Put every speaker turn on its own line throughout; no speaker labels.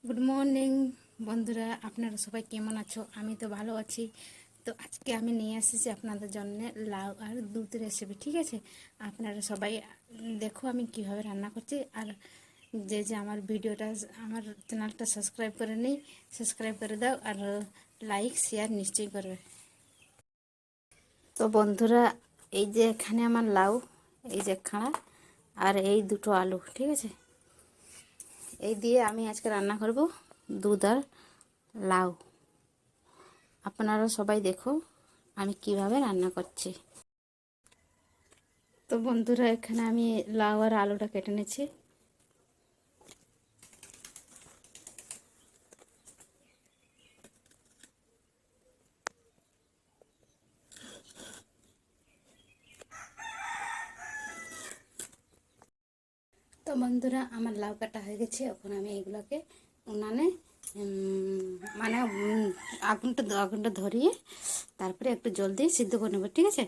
Good morning বন্ধুরা, আপনারা সবাই কেমন আছো? আমি তো ভালো আছি। তো আজকে আমি নিয়ে এসেছি আপনাদের জন্য লাউ আর দুধ রেসিপি। ঠিক আছে, আপনারা সবাই দেখো আমি কিভাবে রান্না করছি। আর যে আমার ভিডিওটা, আমার চ্যানেলটা সাবস্ক্রাইব করে নিই, সাবস্ক্রাইব করে দাও আর লাইক শেয়ার নিশ্চয়ই করবে। তো বন্ধুরা, এই যে এখানে আমার লাউ, এই যে খাড়া আর এই দুটো আলু, ঠিক আছে, এই দিয়ে আমি আজকে রান্না করব দুধ আর লাউ। আপনারা সবাই দেখো আমি কিভাবে রান্না করছি। তো বন্ধুরা, এখানে আমি লাউ আর আলুটা কেটে নিয়েছি। তো বন্ধুরা, আমার লাউ কাটা হয়ে গেছে। এখন আমি এগুলোকে উনানে মানে আগুনটা ধরিয়ে তারপরে একটু জল দিয়ে সিদ্ধ করে নেবো, ঠিক আছে।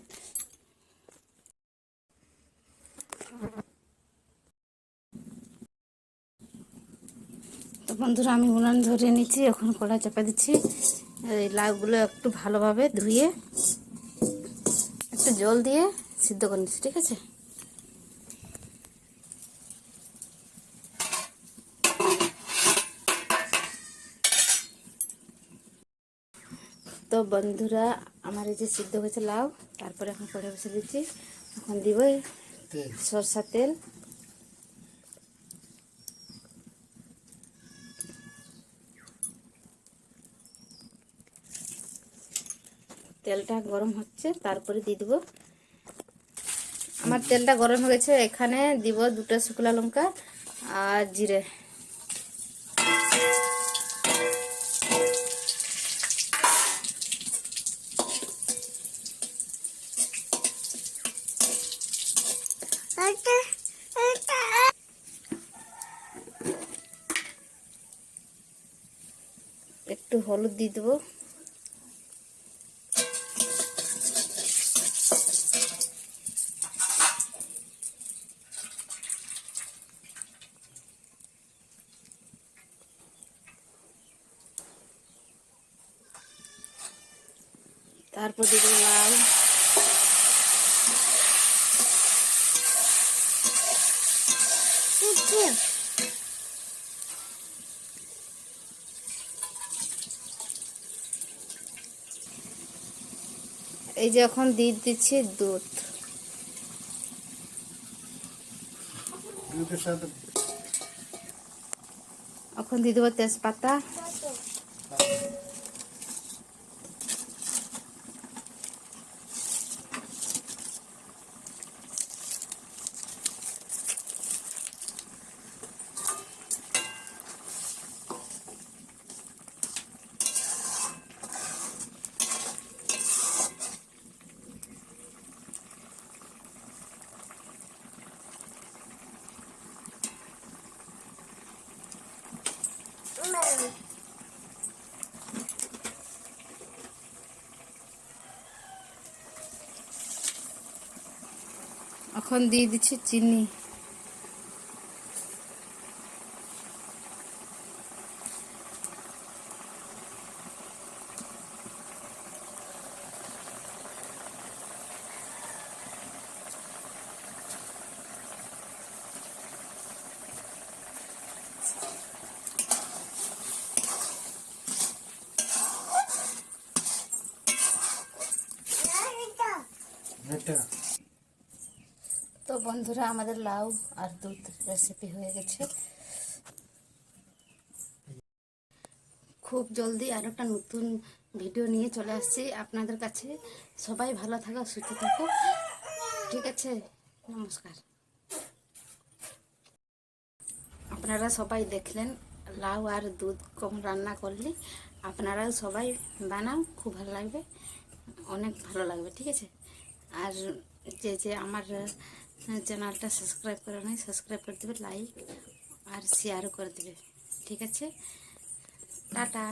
তো বন্ধুরা, আমি উনান ধরিয়ে নিচ্ছি। এখন কড়াই চাপা দিচ্ছি। এই লাউগুলো একটু ভালোভাবে ধুয়ে একটু জল দিয়ে সিদ্ধ করে নিচ্ছি, ঠিক আছে। তো বন্ধুরা, আমার এই যে সিদ্ধ হয়েছে লাউ, তারপরে এখন কড়াই বসে দিচ্ছি। এখন দিব সরষার তেল, তেলটা গরম হচ্ছে, তারপরে দিয়ে দেবো। আমার তেলটা গরম হয়ে গেছে, এখানে দিব দুটো শুকনো লঙ্কা আর জিরে। একটু হলুদ দিয়ে দেবো। তারপর দিয়ে দেবো লাউ। এই যে এখন দিয়ে দিচ্ছি দুধ। এখন দিয়ে দেবো তেজপাতা, এখন দিয়ে দিচ্ছি চিনি। তো বন্ধুরা, আমাদের লাউ আর দুধ রেসিপি হয়ে গেছে। খুব জলদি আর একটা নতুন ভিডিও নিয়ে চলে আসছি আপনাদের কাছে। সবাই ভালো থাকো, সুস্থ থাকো, ঠিক আছে। নমস্কার। আপনারা সবাই দেখলেন লাউ আর দুধ কম রান্না করলে। আপনারাও সবাই বানাও, খুব ভালো লাগবে, অনেক ভালো লাগবে, ঠিক আছে। আর যে আমার চ্যানেলটা সাবস্ক্রাইব করে নাই, সাবস্ক্রাইব করে দেবে, লাইক আর শেয়ারও করে দেবে, ঠিক আছে। টাটা।